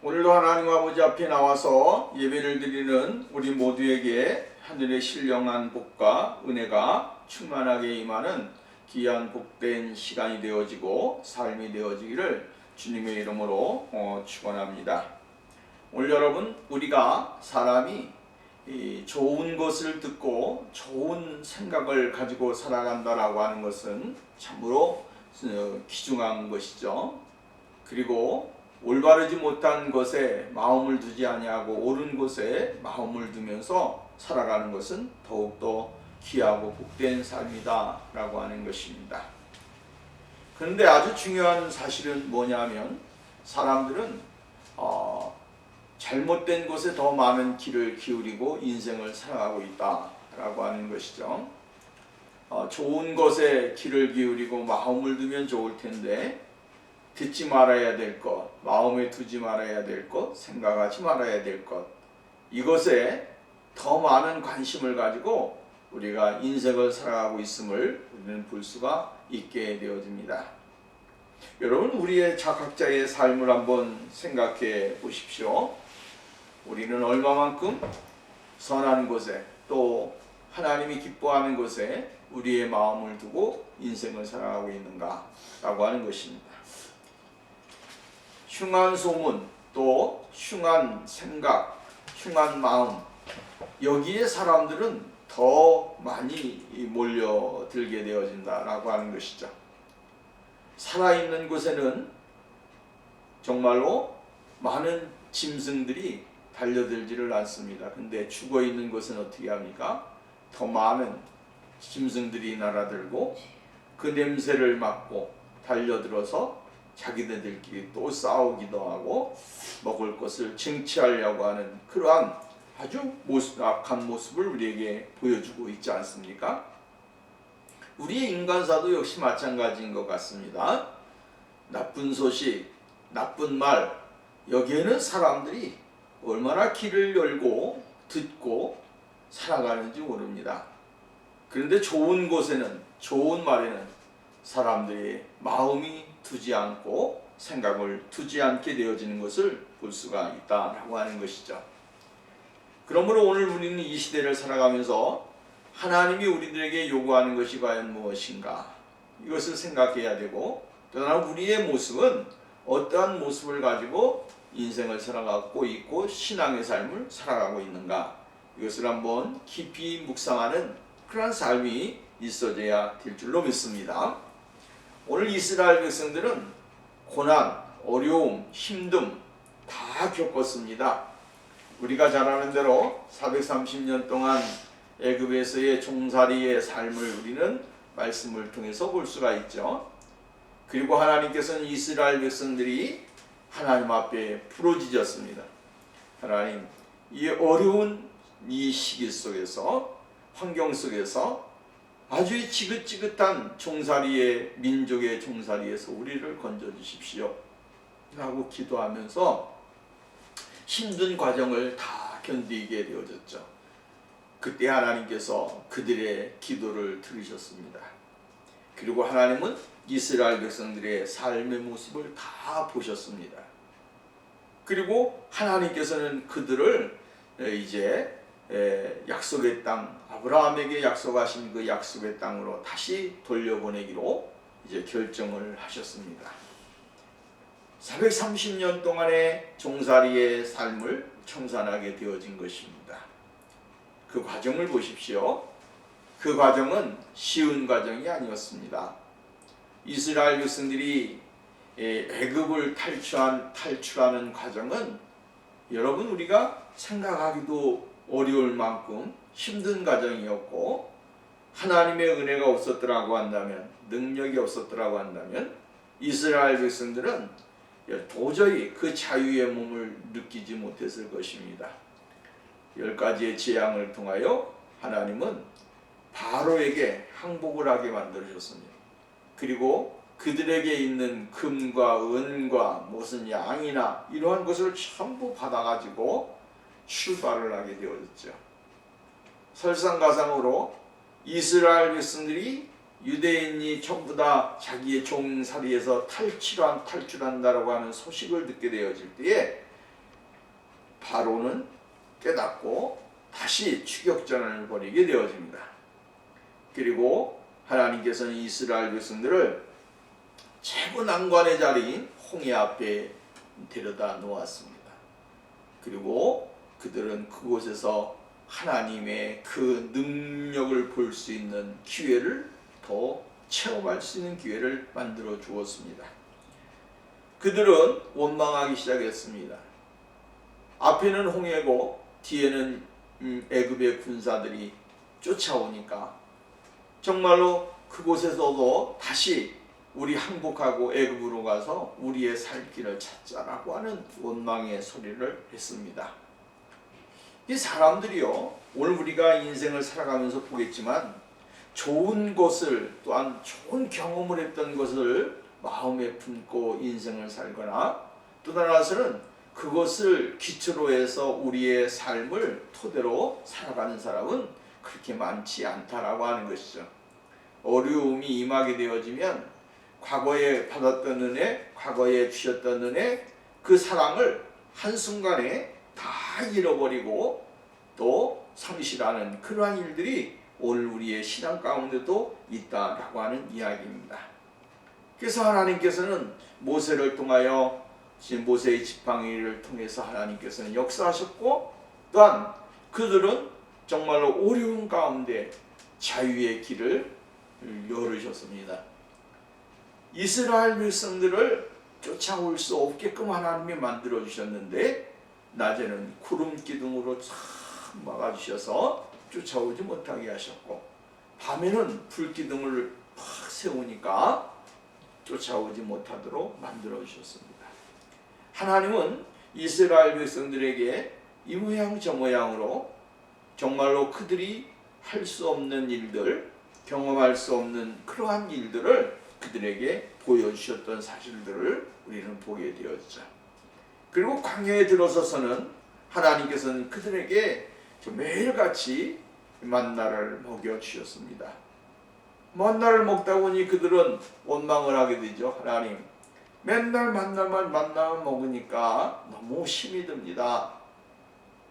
오늘도 하나님 아버지 앞에 나와서 예배를 드리는 우리 모두에게 하늘의 신령한 복과 은혜가 충만하게 임하는 귀한 복된 시간이 되어지고 삶이 되어지기를 주님의 이름으로 축원합니다. 오늘 여러분, 우리가 사람이 좋은 것을 듣고 좋은 생각을 가지고 살아간다라고 하는 것은 참으로 귀중한 것이죠. 그리고 올바르지 못한 것에 마음을 두지 아니하고 옳은 것에 마음을 두면서 살아가는 것은 더욱더 귀하고 복된 삶이다 라고 하는 것입니다. 그런데 아주 중요한 사실은 뭐냐면 사람들은 잘못된 곳에 더 많은 길을 기울이고 인생을 살아가고 있다 라고 하는 것이죠. 좋은 것에 길을 기울이고 마음을 두면 좋을 텐데 듣지 말아야 될 것, 마음에 두지 말아야 될 것, 생각하지 말아야 될 것, 이것에 더 많은 관심을 가지고 우리가 인생을 살아가고 있음을 우리는 볼 수가 있게 되어집니다. 여러분, 우리의 각자의 삶을 한번 생각해 보십시오. 우리는 얼마만큼 선한 곳에 또 하나님이 기뻐하는 곳에 우리의 마음을 두고 인생을 살아가고 있는가 라고 하는 것입니다. 흉한 소문, 또 흉한 생각, 흉한 마음, 여기에 사람들은 더 많이 몰려들게 되어진다라고 하는 것이죠. 살아있는 곳에는 정말로 많은 짐승들이 달려들지를 않습니다. 근데 죽어있는 곳은 어떻게 합니까? 더 많은 짐승들이 날아들고 그 냄새를 맡고 달려들어서 자기네들끼리 또 싸우기도 하고 먹을 것을 쟁취하려고 하는 그러한 아주 악한 모습을 우리에게 보여주고 있지 않습니까? 우리의 인간사도 역시 마찬가지인 것 같습니다. 나쁜 소식, 나쁜 말, 여기에는 사람들이 얼마나 귀를 열고 듣고 살아가는지 모릅니다. 그런데 좋은 곳에는, 좋은 말에는 사람들이 마음이 두지 않고 생각을 두지 않게 되어지는 것을 볼 수가 있다라고 하는 것이죠. 그러므로 오늘 우리는 이 시대를 살아가면서 하나님이 우리들에게 요구하는 것이 과연 무엇인가, 이것을 생각해야 되고, 또한 우리의 모습은 어떠한 모습을 가지고 인생을 살아가고 있고 신앙의 삶을 살아가고 있는가, 이것을 한번 깊이 묵상하는 그런 삶이 있어져야 될 줄로 믿습니다. 오늘 이스라엘 백성들은 고난, 어려움, 힘듦 다 겪었습니다. 우리가 잘 아는 대로 430년 동안 애굽에서의 종살이의 삶을 우리는 말씀을 통해서 볼 수가 있죠. 그리고 하나님께서는 이스라엘 백성들이 하나님 앞에 부르짖었습니다. 하나님, 이 어려운 이 시기 속에서, 환경 속에서 아주 지긋지긋한 종살이의, 민족의 종살이에서 우리를 건져주십시오 라고 기도하면서 힘든 과정을 다 견디게 되어졌죠. 그때 하나님께서 그들의 기도를 들으셨습니다. 그리고 하나님은 이스라엘 백성들의 삶의 모습을 다 보셨습니다. 그리고 하나님께서는 그들을 이제 약속의 땅, 아브라함에게 약속하신 그 약속의 땅으로 다시 돌려보내기로 이제 결정을 하셨습니다. 430년 동안의 종살이의 삶을 청산하게 되어진 것입니다. 그 과정을 보십시오. 그 과정은 쉬운 과정이 아니었습니다. 이스라엘 백성들이 애굽을 탈출하는 과정은 여러분, 우리가 생각하기도 어려울 만큼 힘든 과정이었고, 하나님의 은혜가 없었더라고 한다면, 능력이 없었더라고 한다면 이스라엘 백성들은 도저히 그 자유의 몸을 느끼지 못했을 것입니다. 10가지의 재앙을 통하여 하나님은 바로에게 항복을 하게 만들어줬습니다. 그리고 그들에게 있는 금과 은과 무슨 양이나 이러한 것을 전부 받아가지고 출발을 하게 되어졌죠. 설상가상으로 이스라엘 백성들이 유대인이 전부 다 자기의 종살이에서 탈출한다라고 하는 소식을 듣게 되어질 때에 바로는 깨닫고 다시 추격전을 벌이게 되어집니다. 그리고 하나님께서는 이스라엘 백성들을 최고 난관의 자리인 홍해 앞에 데려다 놓았습니다. 그리고 그들은 그곳에서 하나님의 그 능력을 볼 수 있는 기회를 더 체험할 수 있는 기회를 만들어 주었습니다. 그들은 원망하기 시작했습니다. 앞에는 홍해고 뒤에는 애굽의 군사들이 쫓아오니까 정말로 그곳에서도 다시 우리 항복하고 애굽으로 가서 우리의 살 길을 찾자라고 하는 원망의 소리를 했습니다. 이 사람들이요, 오늘 우리가 인생을 살아가면서 보겠지만 좋은 것을 또한 좋은 경험을 했던 것을 마음에 품고 인생을 살거나 또 하나는 그것을 기초로 해서 우리의 삶을 토대로 살아가는 사람은 그렇게 많지 않다라고 하는 것이죠. 어려움이 임하게 되어지면 과거에 받았던 은혜, 과거에 주셨던 은혜, 그 사랑을 한순간에 다 잃어버리고 또 성실하는 그러한 일들이 오늘 우리의 신앙 가운데도 있다라고 하는 이야기입니다. 그래서 하나님께서는 모세를 통하여 모세의 지팡이를 통해서 하나님께서는 역사하셨고 또한 그들은 정말로 어려운 가운데 자유의 길을 열으셨습니다. 이스라엘 백성들을 쫓아올 수 없게끔 하나님이 만들어 주셨는데 낮에는 구름 기둥으로 참 막아주셔서 쫓아오지 못하게 하셨고 밤에는 불 기둥을 팍 세우니까 쫓아오지 못하도록 만들어 주셨습니다. 하나님은 이스라엘 백성들에게 이 모양 저 모양으로 정말로 그들이 할 수 없는 일들, 경험할 수 없는 그러한 일들을 그들에게 보여주셨던 사실들을 우리는 보게 되었죠. 그리고 광야에 들어서서는 하나님께서는 그들에게 매일같이 만나를 먹여주셨습니다. 만나를 먹다 보니 그들은 원망을 하게 되죠. 하나님, 맨날 만나만 먹으니까 너무 힘이 듭니다.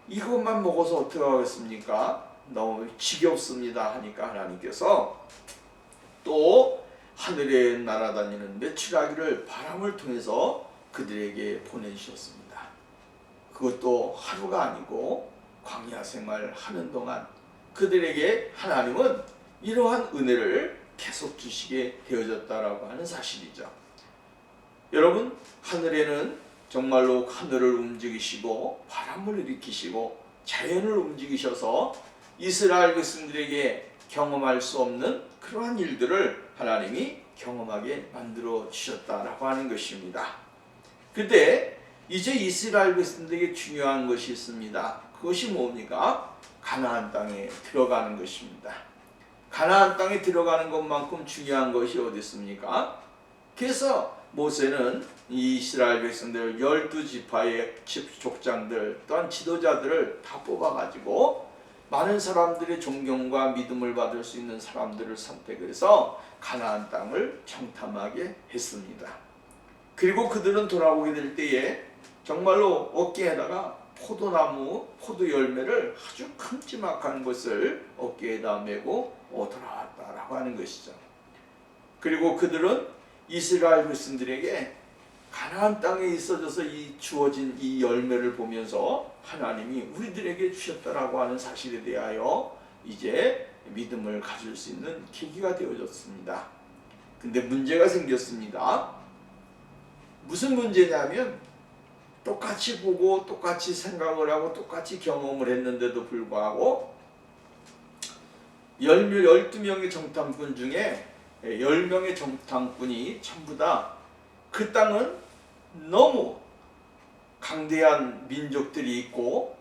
이것만 먹어서 어떻게 하겠습니까? 너무 지겹습니다 하니까 하나님께서 또 하늘에 날아다니는 메추라기를 바람을 통해서 그들에게 보내주셨습니다. 그것도 하루가 아니고 광야 생활하는 동안 그들에게 하나님은 이러한 은혜를 계속 주시게 되어졌다라고 하는 사실이죠. 여러분, 하늘에는 정말로 하늘을 움직이시고 바람을 일으키시고 자연을 움직이셔서 이스라엘 백성들에게 경험할 수 없는 그러한 일들을 하나님이 경험하게 만들어 주셨다라고 하는 것입니다. 그런데 이제 이스라엘 백성들에게 중요한 것이 있습니다. 그것이 뭡니까? 가나안 땅에 들어가는 것입니다. 가나안 땅에 들어가는 것만큼 중요한 것이 어디 있습니까? 그래서 모세는 이스라엘 백성들 12지파의 족장들 또한 지도자들을 다 뽑아가지고 많은 사람들의 존경과 믿음을 받을 수 있는 사람들을 선택해서 가나안 땅을 정탐하게 했습니다. 그리고 그들은 돌아오게 될 때에 정말로 어깨에다가 포도나무, 포도 열매를 아주 큼지막한 것을 어깨에다 메고 돌아왔다라고 하는 것이죠. 그리고 그들은 이스라엘 백성들에게 가나안 땅에 있어져서 주어진 이 열매를 보면서 하나님이 우리들에게 주셨다라고 하는 사실에 대하여 이제 믿음을 가질 수 있는 계기가 되어졌습니다. 근데 문제가 생겼습니다. 무슨 문제냐면 똑같이 보고 똑같이 생각을 하고 똑같이 경험을 했는데도 불구하고 12명의 정탐꾼 중에 10명의 정탐꾼이 전부 다 그 땅은 너무 강대한 민족들이 있고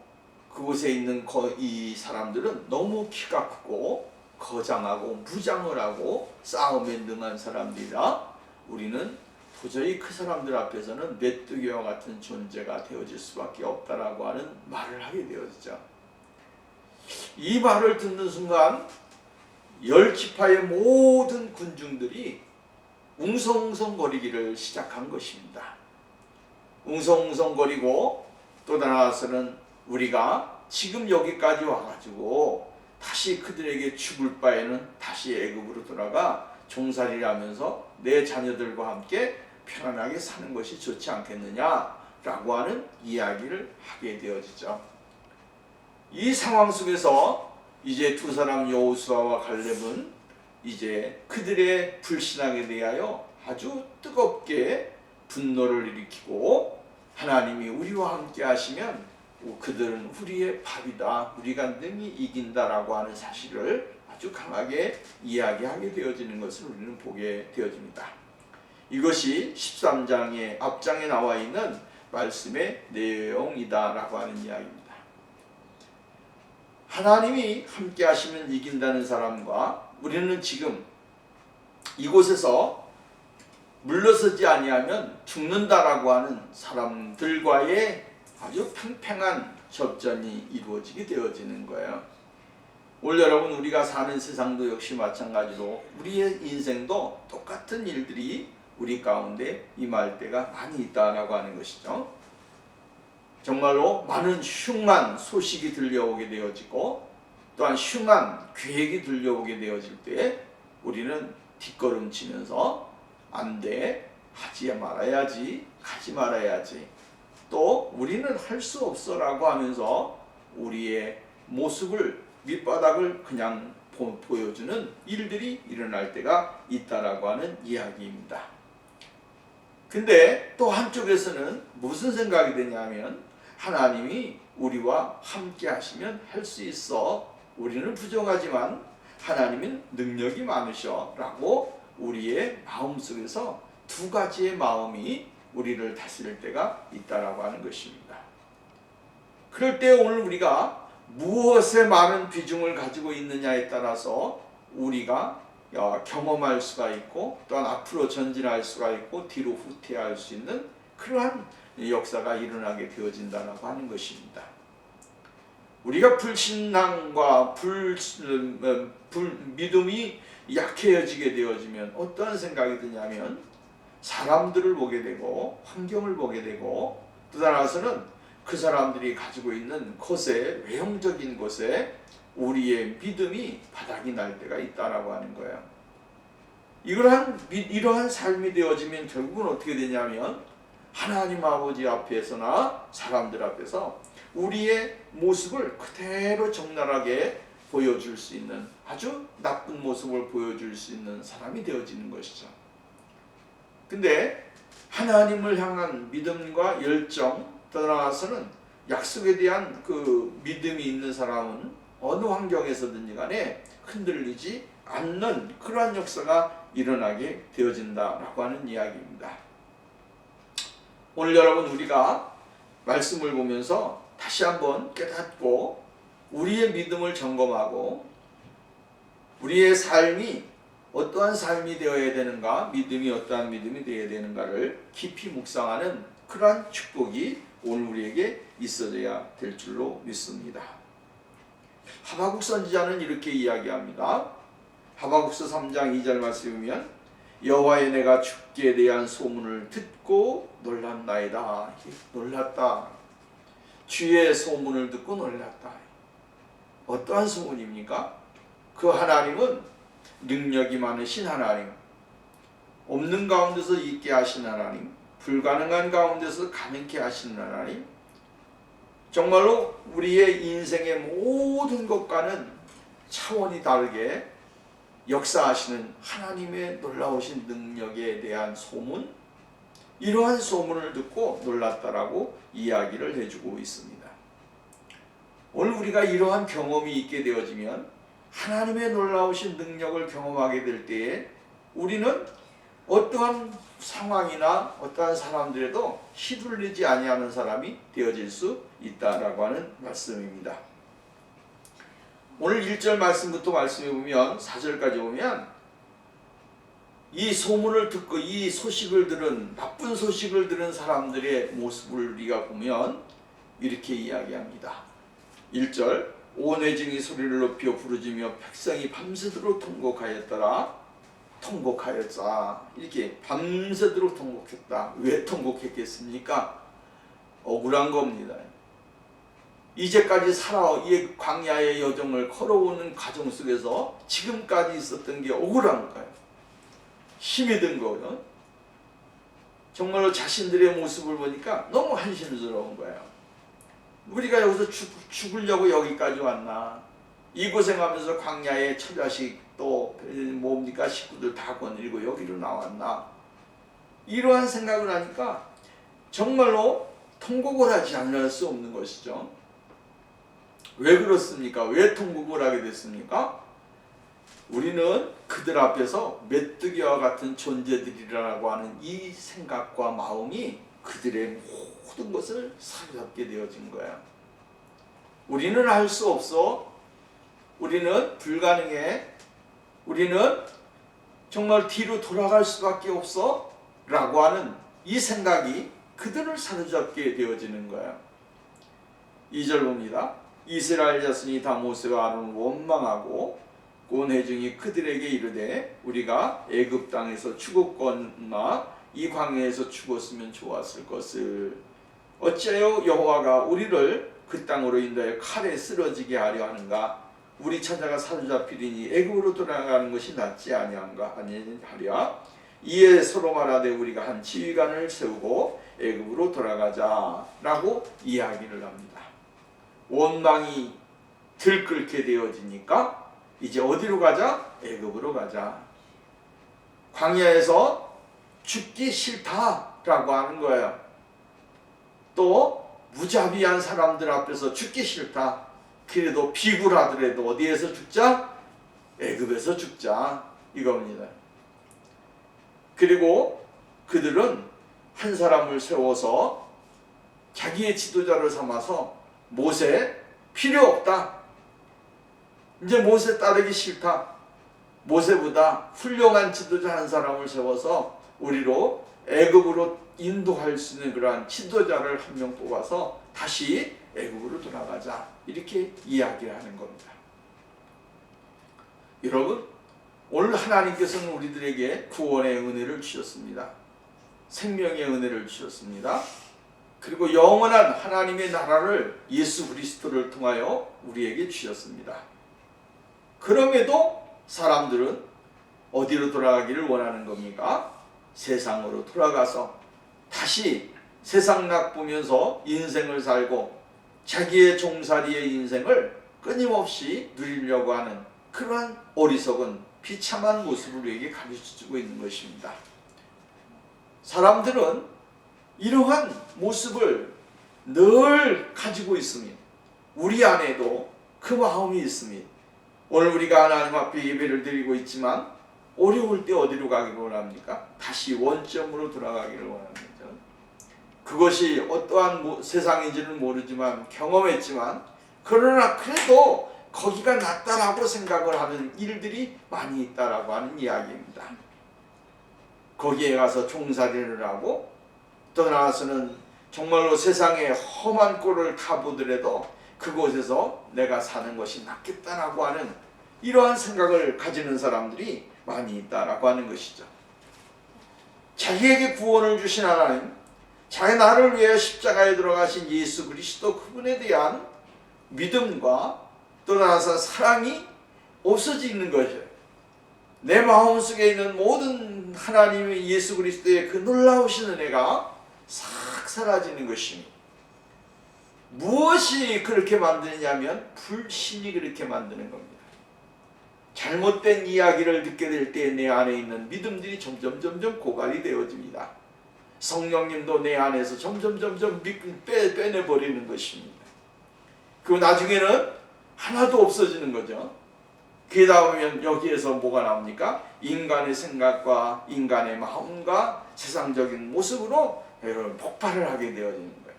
그곳에 있는 이 사람들은 너무 키가 크고 거장하고 무장을 하고 싸움에 능한 사람들이라 우리는 도저히 그 사람들 앞에서는 메뚜기와 같은 존재가 되어질 수밖에 없다라고 하는 말을 하게 되었죠. 이 말을 듣는 순간 10지파의 모든 군중들이 웅성웅성거리기를 시작한 것입니다. 웅성웅성거리고 또 나아가서는 우리가 지금 여기까지 와가지고 다시 그들에게 죽을 바에는 다시 애굽으로 돌아가 종살이를 하면서 내 자녀들과 함께 편안하게 사는 것이 좋지 않겠느냐라고 하는 이야기를 하게 되어지죠. 이 상황 속에서 이제 두 사람 여호수아와 갈렙은 이제 그들의 불신앙에 대하여 아주 뜨겁게 분노를 일으키고, 하나님이 우리와 함께 하시면 그들은 우리의 밥이다, 우리가 능히 이긴다라고 하는 사실을 아주 강하게 이야기하게 되어지는 것을 우리는 보게 되어집니다. 이것이 13장의 앞장에 나와 있는 말씀의 내용이다라고 하는 이야기입니다. 하나님이 함께 하시면 이긴다는 사람과 우리는 지금 이곳에서 물러서지 아니하면 죽는다라고 하는 사람들과의 아주 팽팽한 접전이 이루어지게 되어지는 거예요. 오늘 여러분, 우리가 사는 세상도 역시 마찬가지로 우리의 인생도 똑같은 일들이 우리 가운데 임할 때가 많이 있다라고 하는 것이죠. 정말로 많은 흉한 소식이 들려오게 되어지고 또한 흉한 계획이 들려오게 되어질 때 우리는 뒷걸음치면서 안 돼, 하지 말아야지, 가지 말아야지, 또 우리는 할 수 없어 라고 하면서 우리의 모습을, 밑바닥을 그냥 보여주는 일들이 일어날 때가 있다라고 하는 이야기입니다. 근데 또 한쪽에서는 무슨 생각이 되냐면, 하나님이 우리와 함께 하시면 할 수 있어, 우리는 부족하지만 하나님은 능력이 많으셔 라고 우리의 마음속에서 두 가지의 마음이 우리를 다스릴 때가 있다라고 하는 것입니다. 그럴 때 오늘 우리가 무엇에 많은 비중을 가지고 있느냐에 따라서 우리가 경험할 수가 있고, 또한 앞으로 전진할 수가 있고 뒤로 후퇴할 수 있는 그러한 역사가 일어나게 되어진다라고 하는 것입니다. 우리가 불신앙과 믿음이 약해지게 되어지면 어떠한 생각이 드냐면, 사람들을 보게 되고 환경을 보게 되고, 또 따라서는 그 사람들이 가지고 있는 것에, 외형적인 것에 우리의 믿음이 바닥이 날 때가 있다라고 하는 거예요. 이러한 삶이 되어지면 결국은 어떻게 되냐면, 하나님 아버지 앞에서나 사람들 앞에서 우리의 모습을 그대로 적나라하게 보여줄 수 있는, 아주 나쁜 모습을 보여줄 수 있는 사람이 되어지는 것이죠. 근데 하나님을 향한 믿음과 열정, 떠나서는 약속에 대한 그 믿음이 있는 사람은 어느 환경에서든지 간에 흔들리지 않는 그러한 역사가 일어나게 되어진다라고 하는 이야기입니다. 오늘 여러분, 우리가 말씀을 보면서 다시 한번 깨닫고 우리의 믿음을 점검하고 우리의 삶이 어떠한 삶이 되어야 되는가, 믿음이 어떠한 믿음이 되어야 되는가를 깊이 묵상하는 그러한 축복이 오늘 우리에게 있어져야 될 줄로 믿습니다. 하박국 선지자는 이렇게 이야기합니다. 하박국서 3장 2절 말씀에 보면, 여호와의 내가 죽기에 대한 소문을 듣고 놀랐나이다. 놀랐다. 주의 소문을 듣고 놀랐다. 어떠한 소문입니까? 그 하나님은 능력이 많으신 하나님, 없는 가운데서 있게 하신 하나님, 불가능한 가운데서 가능케 하시는 하나님, 정말로 우리의 인생의 모든 것과는 차원이 다르게 역사하시는 하나님의 놀라우신 능력에 대한 소문, 이러한 소문을 듣고 놀랐다라고 이야기를 해주고 있습니다. 오늘 우리가 이러한 경험이 있게 되어지면, 하나님의 놀라우신 능력을 경험하게 될 때에 우리는 어떠한 상황이나 어떠한 사람들에도 휘둘리지 아니하는 사람이 되어질 수 있다라고 하는 말씀입니다. 오늘 1절 말씀부터 말씀해 보면 4절까지 보면, 이 소문을 듣고 이 소식을 들은, 나쁜 소식을 들은 사람들의 모습을 우리가 보면 이렇게 이야기합니다. 1절, 온 회중이 소리를 높여 부르짖으며 백성이 밤새도록 통곡하였더라. 통곡하였자. 이렇게 밤새도록 통곡했다. 왜 통곡했겠습니까? 억울한 겁니다. 이제까지 이 광야의 여정을 걸어오는 과정 속에서 지금까지 있었던 게 억울한 거예요. 힘이 든 거예요. 정말로 자신들의 모습을 보니까 너무 한심스러운 거예요. 우리가 여기서 죽으려고 여기까지 왔나? 이 고생하면서 광야에 처자식 또 뭡니까 식구들 다 거느리고 여기로 나왔나? 이러한 생각을 하니까 정말로 통곡을 하지 않을 수 없는 것이죠. 왜 그렇습니까? 왜 통곡을 하게 됐습니까? 우리는 그들 앞에서 메뚜기와 같은 존재들이라고 하는 이 생각과 마음이 그들의 모든 것을 사로잡게 되어진 거야. 우리는 할 수 없어. 우리는 불가능해. 우리는 정말 뒤로 돌아갈 수밖에 없어. 라고 하는 이 생각이 그들을 사로잡게 되어지는 거야. 2절 봅니다. 이스라엘 자손이 다 모세와 아론을 원망하고 온 회중이 그들에게 이르되 우리가 애굽 땅에서 죽었거나 이 광야에서 죽었으면 좋았을 것을 어찌하여 여호와가 우리를 그 땅으로 인도하여 칼에 쓰러지게 하려 하는가? 우리 처자가 사로잡히리니 애굽으로 돌아가는 것이 낫지 아니한가 아니하랴. 이에 서로 말하되 우리가 한 지휘관을 세우고 애굽으로 돌아가자라고 이야기를 합니다. 원망이 들끓게 되어지니까 이제 어디로 가자? 애굽으로 가자. 광야에서 죽기 싫다라고 하는 거예요. 또 무자비한 사람들 앞에서 죽기 싫다. 그래도 비굴하더라도 어디에서 죽자? 애굽에서 죽자. 이겁니다. 그리고 그들은 한 사람을 세워서 자기의 지도자를 삼아서 모세 필요 없다. 이제 모세 따르기 싫다. 모세보다 훌륭한 지도자 한 사람을 세워서 우리로 애굽으로 인도할 수 있는 그러한 지도자를 한 명 뽑아서 다시 애굽으로 돌아가자. 이렇게 이야기를 하는 겁니다. 여러분, 오늘 하나님께서는 우리들에게 구원의 은혜를 주셨습니다. 생명의 은혜를 주셨습니다. 그리고 영원한 하나님의 나라를 예수 그리스도를 통하여 우리에게 주셨습니다. 그럼에도 사람들은 어디로 돌아가기를 원하는 겁니까? 세상으로 돌아가서 다시 세상 낙보면서 인생을 살고 자기의 종살이의 인생을 끊임없이 누리려고 하는 그러한 어리석은 비참한 모습을 우리에게 가르쳐주고 있는 것입니다. 사람들은 이러한 모습을 늘 가지고 있으니 우리 안에도 그 마음이 있으니 오늘 우리가 하나님 앞에 예배를 드리고 있지만 어려울 때 어디로 가기를 원합니까? 다시 원점으로 돌아가기를 원합니다. 그것이 어떠한 세상인지는 모르지만 경험했지만 그러나 그래도 거기가 낫다라고 생각을 하는 일들이 많이 있다라고 하는 이야기입니다. 거기에 가서 종살이를 하고 또 나와서는 정말로 세상에 험한 꼴을 가보더라도 그곳에서 내가 사는 것이 낫겠다라고 하는 이러한 생각을 가지는 사람들이 많이 있다라고 하는 것이죠. 자기에게 구원을 주신 하나님, 자기 나를 위해 십자가에 들어가신 예수 그리스도 그분에 대한 믿음과 또 나아서 사랑이 없어지는 것이에요. 내 마음속에 있는 모든 하나님의 예수 그리스도의 그 놀라우신 은혜가 싹 사라지는 것입니다. 무엇이 그렇게 만드냐면 불신이 그렇게 만드는 겁니다. 잘못된 이야기를 듣게 될 때 내 안에 있는 믿음들이 점점 고갈이 되어집니다. 성령님도 내 안에서 점점 빼내버리는 것입니다. 그 나중에는 하나도 없어지는 거죠. 그 다음에 여기에서 뭐가 나옵니까? 인간의 생각과 인간의 마음과 세상적인 모습으로 여러분 폭발을 하게 되어지는 거예요.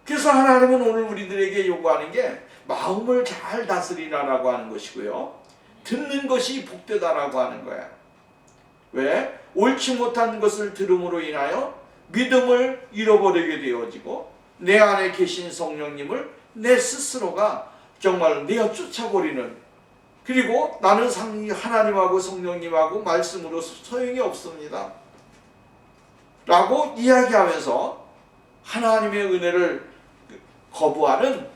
그래서 하나님은 오늘 우리들에게 요구하는 게 마음을 잘 다스리라라고 하는 것이고요. 듣는 것이 복되다라고 하는 거야. 왜? 옳지 못한 것을 들음으로 인하여 믿음을 잃어버리게 되어지고 내 안에 계신 성령님을 내 스스로가 정말 내어 쫓아버리는, 그리고 나는 하나님하고 성령님하고 말씀으로 소용이 없습니다 라고 이야기하면서 하나님의 은혜를 거부하는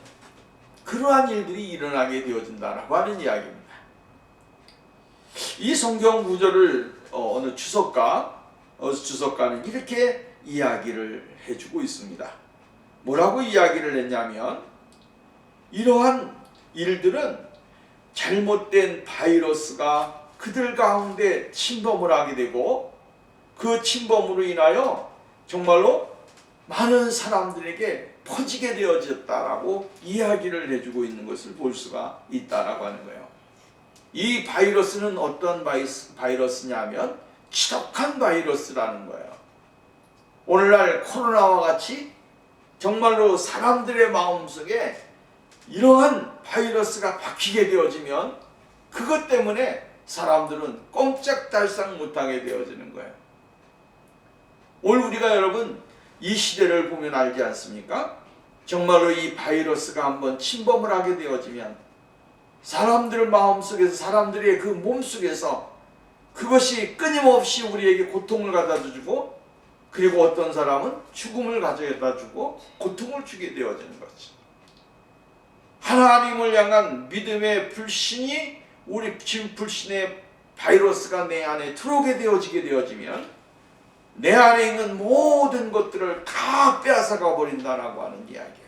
그러한 일들이 일어나게 되어진다라고 하는 이야기입니다. 이 성경 구절을 어느 주석가는 이렇게 이야기를 해주고 있습니다. 뭐라고 이야기를 했냐면, 이러한 일들은 잘못된 바이러스가 그들 가운데 침범을 하게 되고, 그 침범으로 인하여 정말로 많은 사람들에게 퍼지게 되어졌다라고 이야기를 해주고 있는 것을 볼 수가 있다라고 하는 거예요. 이 바이러스는 어떤 바이러스냐면 지독한 바이러스라는 거예요. 오늘날 코로나와 같이 정말로 사람들의 마음속에 이러한 바이러스가 박히게 되어지면 그것 때문에 사람들은 꼼짝달싹 못하게 되어지는 거예요. 오늘 우리가 여러분 이 시대를 보면 알지 않습니까? 정말로 이 바이러스가 한번 침범을 하게 되어지면 사람들 마음속에서, 사람들의 그 몸속에서 그것이 끊임없이 우리에게 고통을 가져다 주고, 그리고 어떤 사람은 죽음을 가져다 주고 고통을 주게 되어지는 거지. 하나님을 향한 믿음의 불신이, 우리 지금 불신의 바이러스가 내 안에 들어오게 되어지면 내 안에 있는 모든 것들을 다 빼앗아가 버린다라고 하는 이야기예요.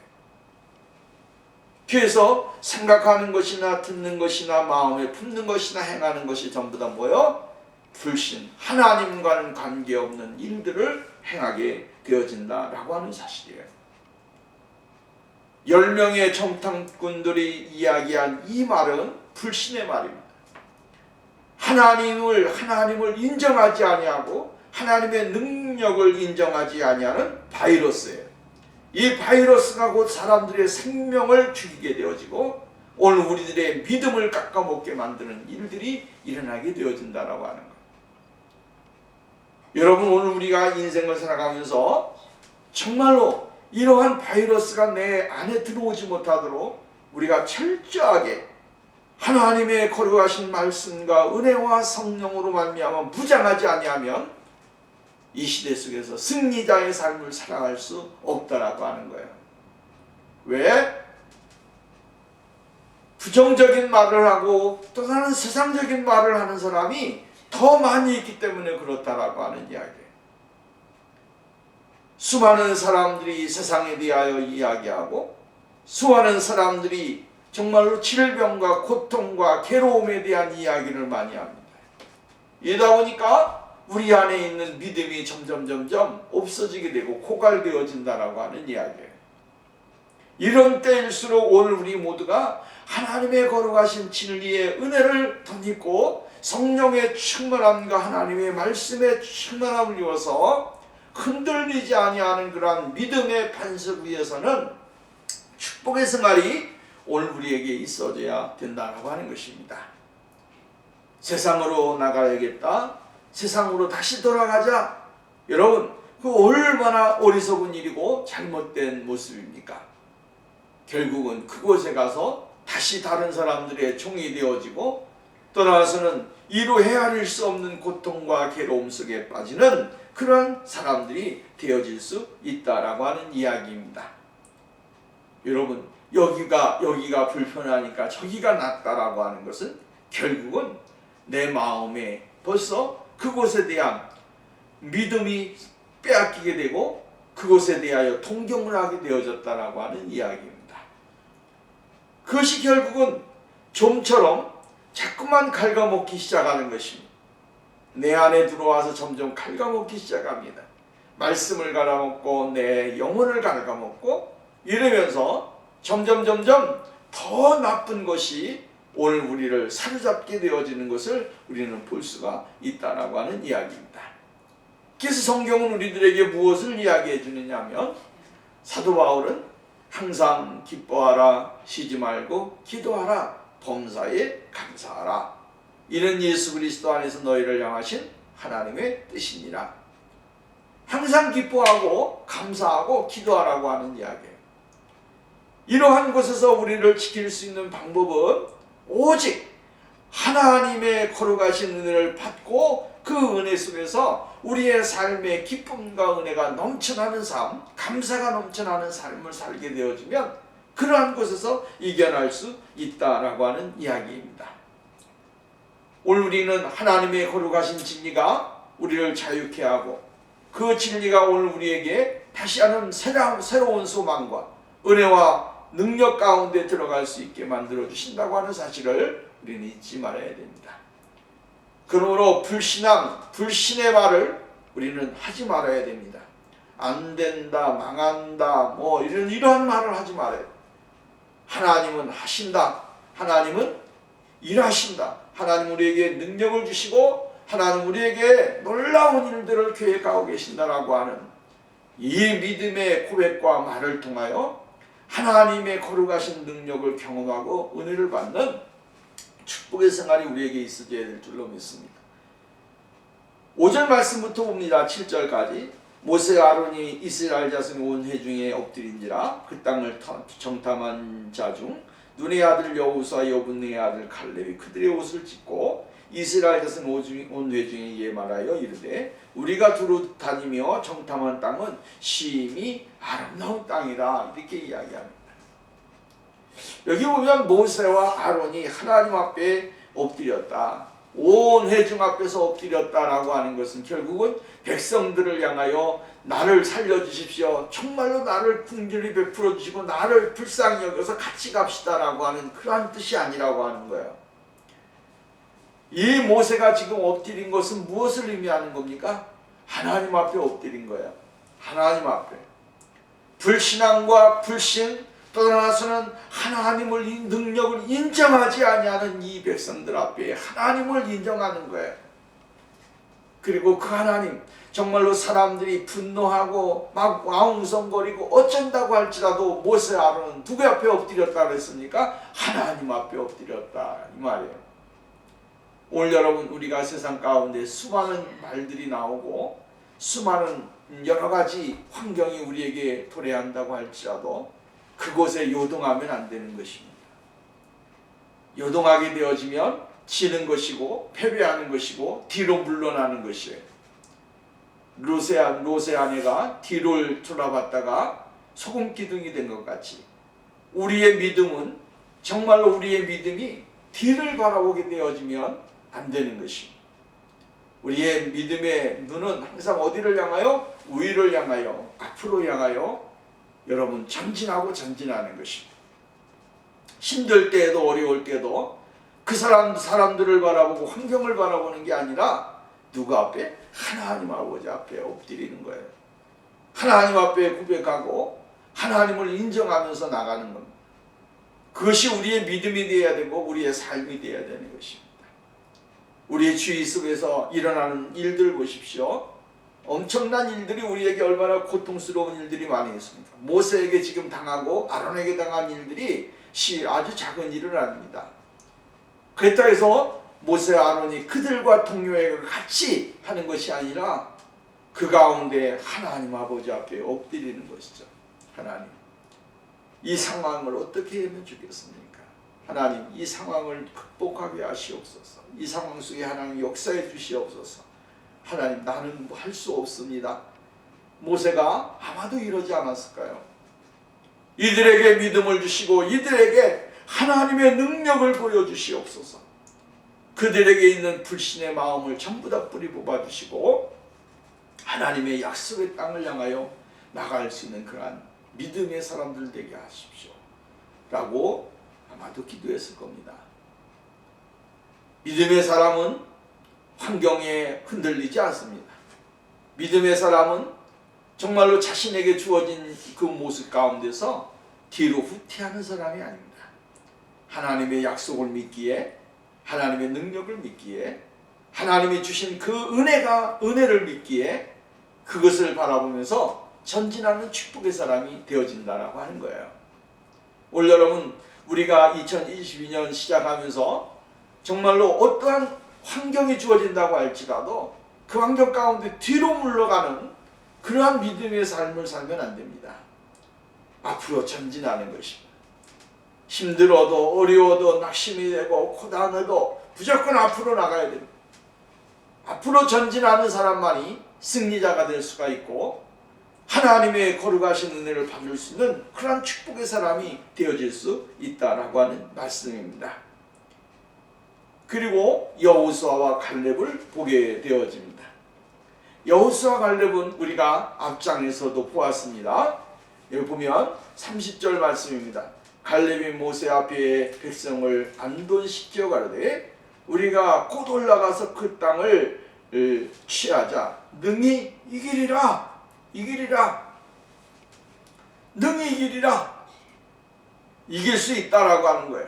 그래서 생각하는 것이나 듣는 것이나 마음에 품는 것이나 행하는 것이 전부 다 뭐요? 불신, 하나님과는 관계없는 일들을 행하게 되어진다라고 하는 사실이에요. 10명의 정탐꾼들이 이야기한 이 말은 불신의 말입니다. 하나님을 인정하지 아니하고 하나님의 능력을 인정하지 아니하는 바이러스예요. 이 바이러스가 곧 사람들의 생명을 죽이게 되어지고 오늘 우리들의 믿음을 깎아먹게 만드는 일들이 일어나게 되어진다라고 하는 거예요. 여러분, 오늘 우리가 인생을 살아가면서 정말로 이러한 바이러스가 내 안에 들어오지 못하도록 우리가 철저하게 하나님의 거룩하신 말씀과 은혜와 성령으로 말미암아 무장하지 아니하면 이 시대 속에서 승리자의 삶을 살아갈 수 없다라고 하는 거예요. 왜? 부정적인 말을 하고 또 다른 세상적인 말을 하는 사람이 더 많이 있기 때문에 그렇다라고 하는 이야기예요. 수많은 사람들이 세상에 대하여 이야기하고, 수많은 사람들이 정말로 질병과 고통과 괴로움에 대한 이야기를 많이 합니다. 이러다 보니까 우리 안에 있는 믿음이 점점 없어지게 되고 고갈되어진다라고 하는 이야기예요. 이런 때일수록 오늘 우리 모두가 하나님의 거룩하신 진리의 은혜를 덧입고 성령의 충만함과 하나님의 말씀의 충만함을 입어서 흔들리지 아니하는 그러한 믿음의 반석 위에서는 축복의 생활이 오늘 우리에게 있어져야 된다라고 하는 것입니다. 세상으로 나가야겠다, 세상으로 다시 돌아가자. 여러분, 그 얼마나 어리석은 일이고 잘못된 모습입니까? 결국은 그곳에 가서 다시 다른 사람들의 종이 되어지고 떠나서는 이루 헤아릴 수 없는 고통과 괴로움 속에 빠지는 그런 사람들이 되어질 수 있다라고 하는 이야기입니다. 여러분, 여기가 불편하니까 저기가 낫다라고 하는 것은 결국은 내 마음에 벌써 그곳에 대한 믿음이 빼앗기게 되고 그곳에 대하여 동경을 하게 되어졌다라고 하는 이야기입니다. 그것이 결국은 좀처럼 자꾸만 갉아먹기 시작하는 것입니다. 내 안에 들어와서 점점 갉아먹기 시작합니다. 말씀을 갉아먹고 내 영혼을 갉아먹고 이러면서 점점 더 나쁜 것이 오늘 우리를 사로잡게 되어지는 것을 우리는 볼 수가 있다라고 하는 이야기입니다. 그래서 성경은 우리들에게 무엇을 이야기해 주느냐 하면, 사도 바울은 항상 기뻐하라, 쉬지 말고 기도하라, 범사에 감사하라, 이는 예수 그리스도 안에서 너희를 향하신 하나님의 뜻이니라. 항상 기뻐하고 감사하고 기도하라고 하는 이야기예요. 이러한 곳에서 우리를 지킬 수 있는 방법은 오직 하나님의 거룩하신 은혜를 받고 그 은혜 속에서 우리의 삶의 기쁨과 은혜가 넘쳐나는 삶, 감사가 넘쳐나는 삶을 살게 되어지면 그러한 곳에서 이겨낼 수 있다라고 하는 이야기입니다. 오늘 우리는 하나님의 거룩하신 진리가 우리를 자유케 하고 그 진리가 오늘 우리에게 다시 하는 새로운 소망과 은혜와 능력 가운데 들어갈 수 있게 만들어 주신다고 하는 사실을 우리는 잊지 말아야 됩니다. 그러므로 불신앙, 불신의 말을 우리는 하지 말아야 됩니다. 안 된다, 망한다, 이러한 말을 하지 말아요. 하나님은 하신다. 하나님은 일하신다. 하나님 우리에게 능력을 주시고 하나님 우리에게 놀라운 일들을 계획하고 계신다라고 하는 이 믿음의 고백과 말을 통하여 하나님의 거룩하신 능력을 경험하고 은혜를 받는 축복의 생활이 우리에게 있어야 될 줄로 믿습니다. 5절 말씀부터 봅니다. 7절까지. 모세 아론이 이스라엘 자손 온 회중에 엎드린지라 그 땅을 정탐한 자 중 눈의 아들 여호수아 여분의 아들 갈렙이 그들의 옷을 찢고 이스라엘 자손 온 회중에 예말하여 이르되 우리가 두루 다니며 정탐한 땅은 심히 아름다운 땅이라 이렇게 이야기합니다. 여기 보면 모세와 아론이 하나님 앞에 엎드렸다. 온 회중 앞에서 엎드렸다라고 하는 것은 결국은 백성들을 향하여 나를 살려주십시오. 정말로 나를 긍휼히 베풀어 주시고 나를 불쌍히 여겨서 같이 갑시다라고 하는 그러한 뜻이 아니라고 하는 거예요. 이 모세가 지금 엎드린 것은 무엇을 의미하는 겁니까? 하나님 앞에 엎드린 거예요. 하나님 앞에. 불신앙과 불신 떠나서는 하나님을 능력을 인정하지 아니하는 이 백성들 앞에 하나님을 인정하는 거예요. 그리고 그 하나님 정말로 사람들이 분노하고 막 와웅성거리고 어쩐다고 할지라도 모세 아론은 누구 앞에 엎드렸다 그랬습니까? 하나님 앞에 엎드렸다 이 말이에요. 오늘 여러분 우리가 세상 가운데 수많은 말들이 나오고 수많은 여러 가지 환경이 우리에게 도래한다고 할지라도 그곳에 요동하면 안 되는 것입니다. 요동하게 되어지면 지는 것이고 패배하는 것이고 뒤로 물러나는 것이에요. 롯의 아내가 뒤를 돌아봤다가 소금 기둥이 된 것 같이 우리의 믿음은 정말로 우리의 믿음이 뒤를 바라보게 되어지면 안 되는 것입니다. 우리의 믿음의 눈은 항상 어디를 향하여? 위를 향하여 앞으로 향하여 여러분 전진하고 전진하는 것입니다. 힘들 때에도 어려울 때도 그 사람들을 바라보고 환경을 바라보는 게 아니라 누구 앞에? 하나님 아버지 앞에 엎드리는 거예요. 하나님 앞에 고백하고 하나님을 인정하면서 나가는 겁니다. 그것이 우리의 믿음이 되어야 되고 우리의 삶이 되어야 되는 것입니다. 우리의 주위 속에서 일어나는 일들 보십시오. 엄청난 일들이 우리에게 얼마나 고통스러운 일들이 많이 있습니다. 모세에게 지금 당하고 아론에게 당한 일들이 아주 작은 일은 아닙니다. 그랬다 해서 모세와 아론이 그들과 동료애가 같이 하는 것이 아니라 그 가운데 하나님 아버지 앞에 엎드리는 것이죠. 하나님, 이 상황을 어떻게 하면 좋겠습니까? 하나님, 이 상황을 극복하게 하시옵소서. 이 상황 속에 하나님 역사해 주시옵소서. 하나님, 나는 할 수 없습니다. 모세가 아마도 이러지 않았을까요? 이들에게 믿음을 주시고 이들에게 하나님의 능력을 보여주시옵소서. 그들에게 있는 불신의 마음을 전부 다 뿌리 뽑아주시고 하나님의 약속의 땅을 향하여 나갈 수 있는 그러한 믿음의 사람들 되게 하십시오 라고 아마도 기도했을 겁니다. 믿음의 사람은 환경에 흔들리지 않습니다. 믿음의 사람은 정말로 자신에게 주어진 그 모습 가운데서 뒤로 후퇴하는 사람이 아닙니다. 하나님의 약속을 믿기에, 하나님의 능력을 믿기에, 하나님이 주신 그 은혜를 믿기에 그것을 바라보면서 전진하는 축복의 사람이 되어진다라고 하는 거예요. 오늘 여러분, 우리가 2022년 시작하면서 정말로 어떠한 환경이 주어진다고 할지라도 그 환경 가운데 뒤로 물러가는 그러한 믿음의 삶을 살면 안 됩니다. 앞으로 전진하는 것입니다. 힘들어도 어려워도 낙심이 되고 고단해도 무조건 앞으로 나가야 됩니다. 앞으로 전진하는 사람만이 승리자가 될 수가 있고 하나님의 거룩하신 은혜를 받을 수 있는 그러한 축복의 사람이 되어질 수 있다라고 하는 말씀입니다. 그리고 여호수아와 갈렙을 보게 되어집니다. 여호수아 갈렙은 우리가 앞장에서도 보았습니다. 여기 보면 30절 말씀입니다. 갈렙이 모세 앞에 백성을 안돈시켜 가로되 우리가 곧 올라가서 그 땅을 취하자 능히 이기리라. 능히 이기리라. 이길 수 있다라고 하는 거예요.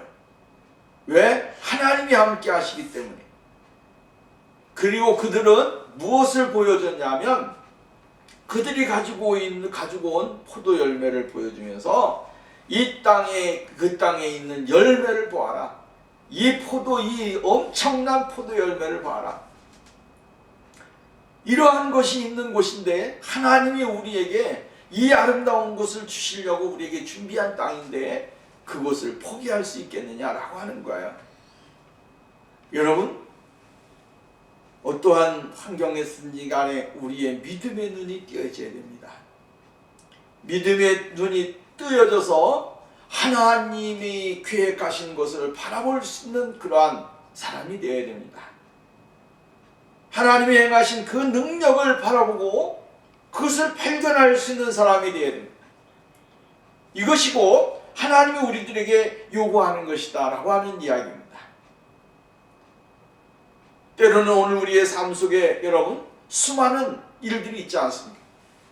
왜? 하나님이 함께 하시기 때문에. 그리고 그들은 무엇을 보여줬냐면 그들이 가지고 온 포도 열매를 보여주면서 이 땅에 그 땅에 있는 열매를 보아라. 이 엄청난 포도 열매를 봐라. 이러한 것이 있는 곳인데 하나님이 우리에게 이 아름다운 것을 주시려고 우리에게 준비한 땅인데 그것을 포기할 수 있겠느냐라고 하는 거예요. 여러분, 어떠한 환경에서든지 간에 우리의 믿음의 눈이 띄어져야 됩니다. 믿음의 눈이 뜨여져서 하나님이 계획하신 것을 바라볼 수 있는 그러한 사람이 되어야 됩니다. 하나님이 행하신 그 능력을 바라보고 그것을 발견할 수 있는 사람이 되어야 됩니다. 이것이고 하나님이 우리들에게 요구하는 것이다 라고 하는 이야기입니다. 때로는 오늘 우리의 삶 속에 여러분 수많은 일들이 있지 않습니까?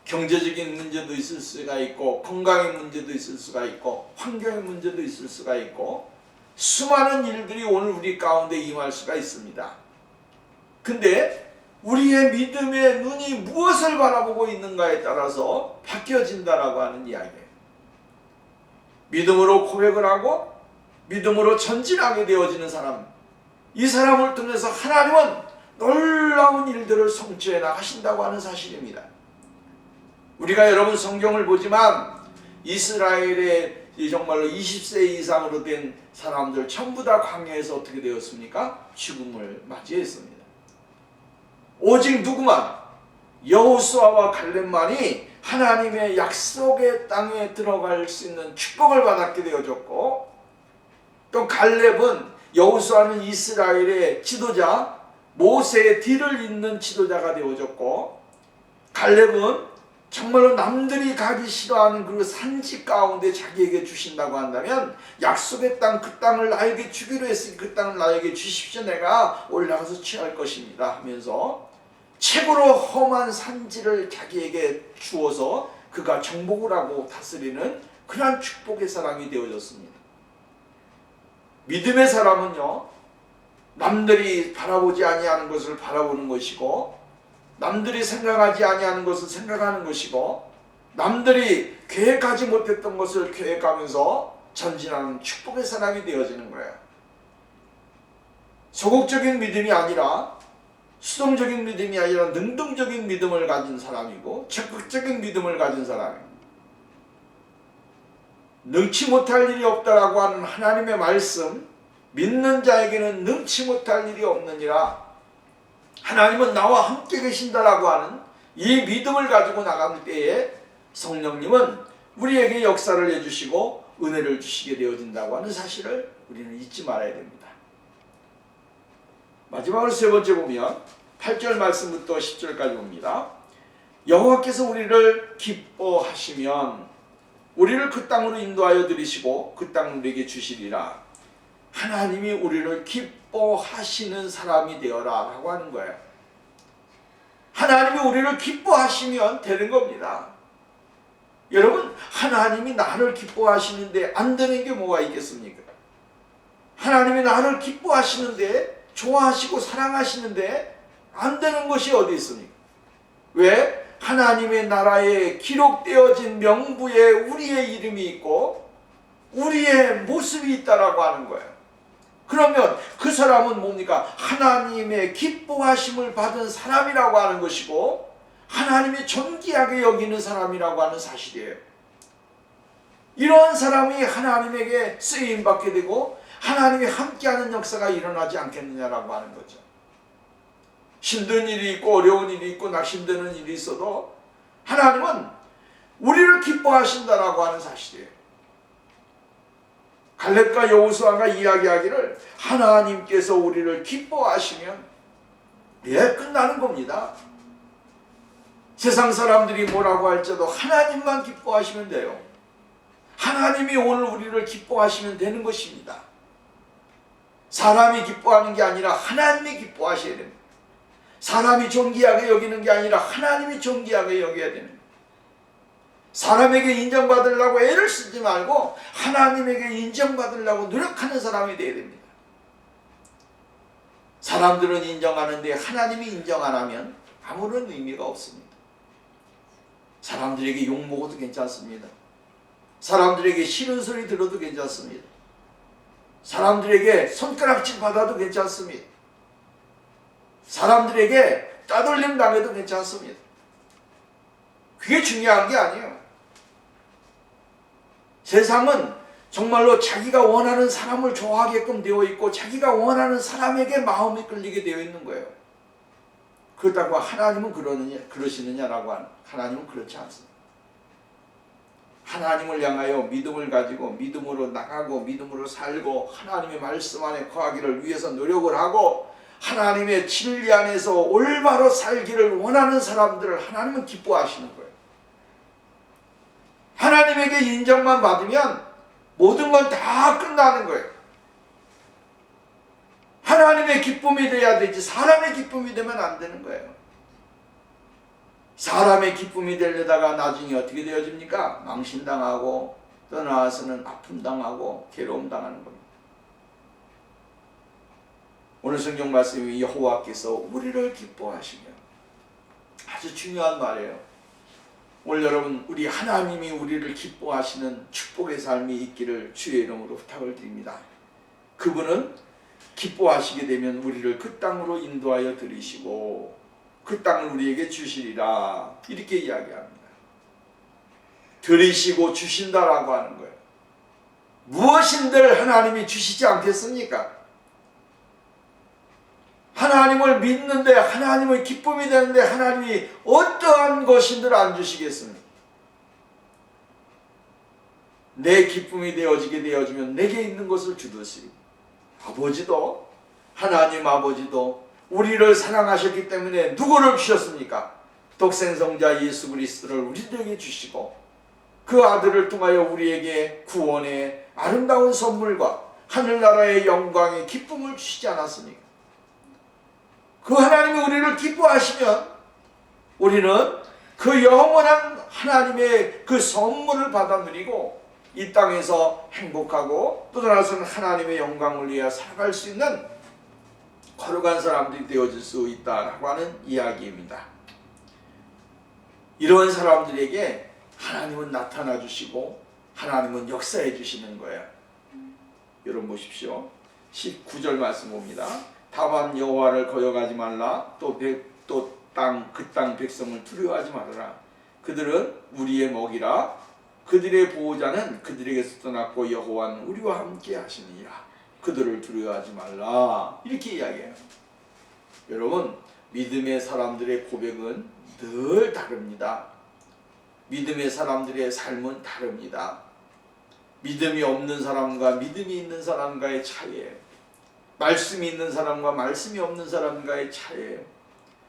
경제적인 문제도 있을 수가 있고 건강의 문제도 있을 수가 있고 환경의 문제도 있을 수가 있고 수많은 일들이 오늘 우리 가운데 임할 수가 있습니다. 근데 우리의 믿음의 눈이 무엇을 바라보고 있는가에 따라서 바뀌어진다라고 하는 이야기예요. 믿음으로 고백을 하고 믿음으로 전진하게 되어지는 사람, 이 사람을 통해서 하나님은 놀라운 일들을 성취해 나가신다고 하는 사실입니다. 우리가 여러분 성경을 보지만 이스라엘의 정말로 20세 이상으로 된 사람들 전부 다 광야에서 어떻게 되었습니까? 죽음을 맞이했습니다. 오직 누구만? 여호수아와 갈렙만이 하나님의 약속의 땅에 들어갈 수 있는 축복을 받았게 되어졌고, 또 갈렙은 여호수아는 이스라엘의 지도자 모세의 뒤를 잇는 지도자가 되어졌고, 갈렙은 정말로 남들이 가기 싫어하는 그 산지 가운데 자기에게 주신다고 한다면 약속의 땅, 그 땅을 나에게 주기로 했으니 그 땅을 나에게 주십시오. 내가 올라가서 취할 것입니다 하면서 최고로 험한 산지를 자기에게 주어서 그가 정복을 하고 다스리는 그러한 축복의 사람이 되어졌습니다. 믿음의 사람은요, 남들이 바라보지 아니하는 것을 바라보는 것이고, 남들이 생각하지 아니하는 것을 생각하는 것이고, 남들이 계획하지 못했던 것을 계획하면서 전진하는 축복의 사람이 되어지는 거예요. 소극적인 믿음이 아니라, 수동적인 믿음이 아니라 능동적인 믿음을 가진 사람이고 적극적인 믿음을 가진 사람입니다. 능치 못할 일이 없다라고 하는 하나님의 말씀, 믿는 자에게는 능치 못할 일이 없느니라, 하나님은 나와 함께 계신다라고 하는 이 믿음을 가지고 나갈 때에 성령님은 우리에게 역사를 해주시고 은혜를 주시게 되어진다고 하는 사실을 우리는 잊지 말아야 됩니다. 마지막으로 세 번째 보면 8절 말씀부터 10절까지 봅니다. 여호와께서 우리를 기뻐하시면 우리를 그 땅으로 인도하여 들이시고 그 땅을 우리에게 주시리라. 하나님이 우리를 기뻐하시는 사람이 되어라 라고 하는 거예요. 하나님이 우리를 기뻐하시면 되는 겁니다. 여러분, 하나님이 나를 기뻐하시는데 안 되는 게 뭐가 있겠습니까? 하나님이 나를 기뻐하시는데, 좋아하시고 사랑하시는데 안 되는 것이 어디 있습니까? 왜? 하나님의 나라에 기록되어진 명부에 우리의 이름이 있고 우리의 모습이 있다라고 하는 거예요. 그러면 그 사람은 뭡니까? 하나님의 기뻐하심을 받은 사람이라고 하는 것이고 하나님이 존귀하게 여기는 사람이라고 하는 사실이에요. 이러한 사람이 하나님에게 쓰임받게 되고 하나님이 함께하는 역사가 일어나지 않겠느냐라고 하는 거죠. 힘든 일이 있고 어려운 일이 있고 낙심되는 일이 있어도 하나님은 우리를 기뻐하신다라고 하는 사실이에요. 갈렙과 여호수아가 이야기하기를 하나님께서 우리를 기뻐하시면 끝나는 겁니다. 세상 사람들이 뭐라고 할지라도 하나님만 기뻐하시면 돼요. 하나님이 오늘 우리를 기뻐하시면 되는 것입니다. 사람이 기뻐하는 게 아니라 하나님이 기뻐하셔야 됩니다. 사람이 존귀하게 여기는 게 아니라 하나님이 존귀하게 여겨야 됩니다. 사람에게 인정받으려고 애를 쓰지 말고 하나님에게 인정받으려고 노력하는 사람이 되어야 됩니다. 사람들은 인정하는데 하나님이 인정 안 하면 아무런 의미가 없습니다. 사람들에게 욕먹어도 괜찮습니다. 사람들에게 싫은 소리 들어도 괜찮습니다. 사람들에게 손가락질 받아도 괜찮습니다. 사람들에게 따돌림 당해도 괜찮습니다. 그게 중요한 게 아니에요. 세상은 정말로 자기가 원하는 사람을 좋아하게끔 되어 있고 자기가 원하는 사람에게 마음이 끌리게 되어 있는 거예요. 그렇다고 하나님은 그러시느냐라고 하는, 하나님은 그렇지 않습니다. 하나님을 향하여 믿음을 가지고 믿음으로 나가고 믿음으로 살고 하나님의 말씀 안에 거하기를 위해서 노력을 하고 하나님의 진리 안에서 올바로 살기를 원하는 사람들을 하나님은 기뻐하시는 거예요. 하나님에게 인정만 받으면 모든 건 다 끝나는 거예요. 하나님의 기쁨이 돼야 되지 사람의 기쁨이 되면 안 되는 거예요. 사람의 기쁨이 되려다가 나중에 어떻게 되어집니까? 망신당하고 떠나와서는 아픔당하고 괴로움당하는 겁니다. 오늘 성경 말씀이 여호와께서 우리를 기뻐하시며 아주 중요한 말이에요. 오늘 여러분 우리 하나님이 우리를 기뻐하시는 축복의 삶이 있기를 주의 이름으로 부탁을 드립니다. 그분은 기뻐하시게 되면 우리를 그 땅으로 인도하여 들이시고 그 땅을 우리에게 주시리라 이렇게 이야기합니다. 들이시고 주신다라고 하는 거예요. 무엇인들 하나님이 주시지 않겠습니까? 하나님을 믿는데 하나님의 기쁨이 되는데 하나님이 어떠한 것인들 안 주시겠습니까? 내 기쁨이 되어지면 내게 있는 것을 주듯이 아버지도 하나님 아버지도 우리를 사랑하셨기 때문에 누구를 주셨습니까? 독생성자 예수 그리스도를 우리들에게 주시고 그 아들을 통하여 우리에게 구원의 아름다운 선물과 하늘나라의 영광의 기쁨을 주시지 않았습니까? 그 하나님이 우리를 기뻐하시면 우리는 그 영원한 하나님의 그 선물을 받아 누리고 이 땅에서 행복하고 또 나서는 하나님의 영광을 위해 살아갈 수 있는 거룩한 사람들이 되어질 수 있다라고 하는 이야기입니다. 이런 사람들에게 하나님은 나타나 주시고 하나님은 역사해 주시는 거예요. 여러분 보십시오. 19절 말씀 봅니다. 다만 여호와를 거역하지 말라. 또 그 땅 백성을 두려워하지 말아라. 그들은 우리의 먹이라. 그들의 보호자는 그들에게서 떠났고 여호와는 우리와 함께 하시니라. 그들을 두려워하지 말라. 이렇게 이야기해요. 여러분 믿음의 사람들의 고백은 늘 다릅니다. 믿음의 사람들의 삶은 다릅니다. 믿음이 없는 사람과 믿음이 있는 사람과의 차이예요. 말씀이 있는 사람과 말씀이 없는 사람과의 차이예요.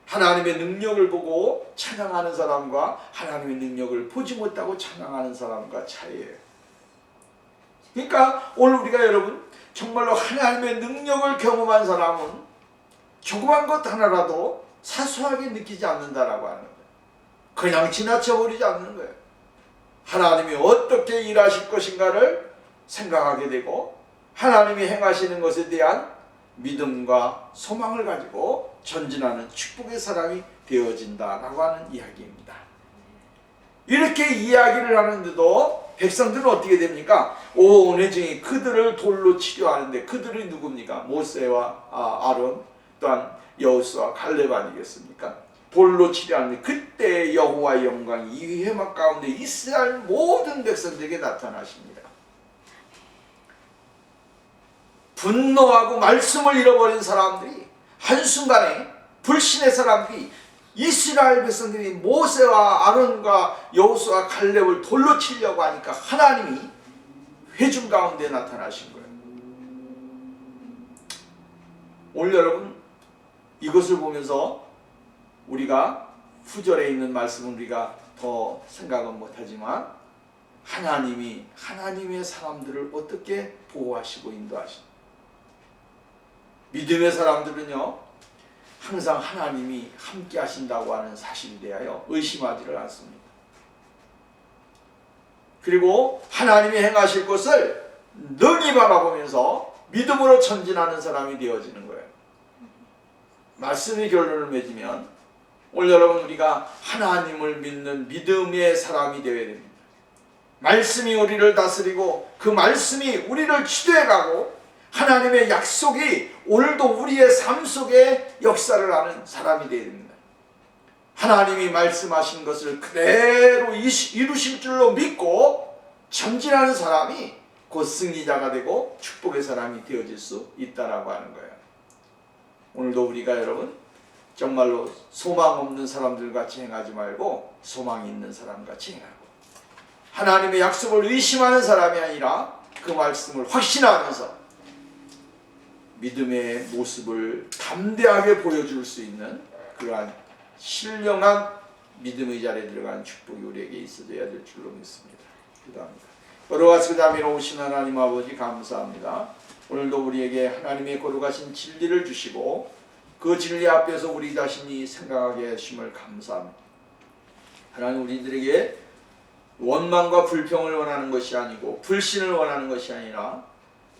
하나님의 능력을 보고 찬양하는 사람과 하나님의 능력을 보지 못하고 찬양하는 사람과 차이예요. 그러니까 오늘 우리가 여러분 정말로 하나님의 능력을 경험한 사람은 조그만 것 하나라도 사소하게 느끼지 않는다라고 하는 거예요. 그냥 지나쳐버리지 않는 거예요. 하나님이 어떻게 일하실 것인가를 생각하게 되고 하나님이 행하시는 것에 대한 믿음과 소망을 가지고 전진하는 축복의 사람이 되어진다라고 하는 이야기입니다. 이렇게 이야기를 하는데도 백성들은 어떻게 됩니까? 온회중이 그들을 돌로 치려 하는데 그들이 누굽니까? 모세와 아론 또한 여호수아 갈렙 아니겠습니까? 돌로 치려 하는데 그때 여호와의 영광이 이 회막 가운데 이스라엘 모든 백성들에게 나타나십니다. 분노하고 말씀을 잃어버린 사람들이 한순간에 불신의 사람들이 이스라엘 백성들이 모세와 아론과 여호수아 갈렙을 돌로 치려고 하니까 하나님이 회중 가운데 나타나신 거예요. 오늘 여러분 이것을 보면서 우리가 후절에 있는 말씀은 우리가 더 생각은 못하지만 하나님이 하나님의 사람들을 어떻게 보호하시고 인도하시는 믿음의 사람들은요 항상 하나님이 함께 하신다고 하는 사실에 대하여 의심하지를 않습니다. 그리고 하나님이 행하실 것을 능히 바라보면서 믿음으로 전진하는 사람이 되어지는 거예요. 말씀의 결론을 맺으면 오늘 여러분 우리가 하나님을 믿는 믿음의 사람이 되어야 됩니다. 말씀이 우리를 다스리고 그 말씀이 우리를 지도해가고 하나님의 약속이 오늘도 우리의 삶 속에 역사를 하는 사람이 되어야 됩니다. 하나님이 말씀하신 것을 그대로 이루실 줄로 믿고 전진하는 사람이 곧 승리자가 되고 축복의 사람이 되어질 수 있다라고 하는 거예요. 오늘도 우리가 여러분 정말로 소망 없는 사람들 같이 행하지 말고 소망이 있는 사람 같이 행하고 하나님의 약속을 의심하는 사람이 아니라 그 말씀을 확신하면서 믿음의 모습을 담대하게 보여줄 수 있는 그러한 신령한 믿음의 자리에 들어간 축복이 우리에게 있어져야 될 줄로 믿습니다. 기도합니다. 거룩하시고 자비로우신 하나님 아버지 감사합니다. 오늘도 우리에게 하나님의 거룩하신 진리를 주시고 그 진리 앞에서 우리 자신이 생각하게 하심을 감사합니다. 하나님 우리들에게 원망과 불평을 원하는 것이 아니고 불신을 원하는 것이 아니라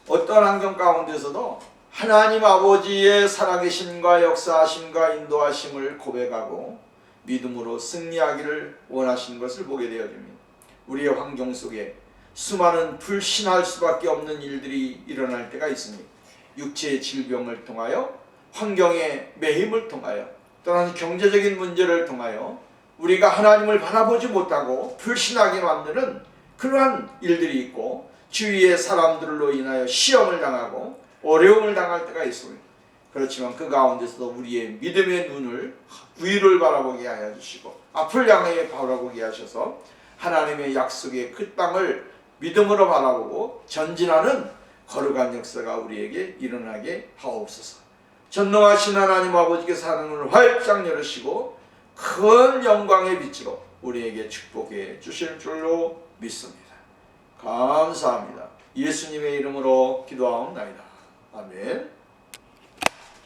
어떠한 환경 가운데서도 하나님 아버지의 살아계심과 역사하심과 인도하심을 고백하고 믿음으로 승리하기를 원하시는 것을 보게 되어집니다. 우리의 환경 속에 수많은 불신할 수밖에 없는 일들이 일어날 때가 있습니다. 육체의 질병을 통하여 환경의 매임을 통하여 또는 경제적인 문제를 통하여 우리가 하나님을 바라보지 못하고 불신하게 만드는 그러한 일들이 있고 주위의 사람들로 인하여 시험을 당하고 어려움을 당할 때가 있습니다. 그렇지만 그 가운데서도 우리의 믿음의 눈을 위를 바라보게 하여 주시고 앞을 향해 바라보게 하셔서 하나님의 약속의 그 땅을 믿음으로 바라보고 전진하는 거룩한 역사가 우리에게 일어나게 하옵소서. 전능하신 하나님 아버지께서 하늘을 활짝 열으시고 큰 영광의 빛으로 우리에게 축복해 주실 줄로 믿습니다. 감사합니다. 예수님의 이름으로 기도하옵나이다. 아멘.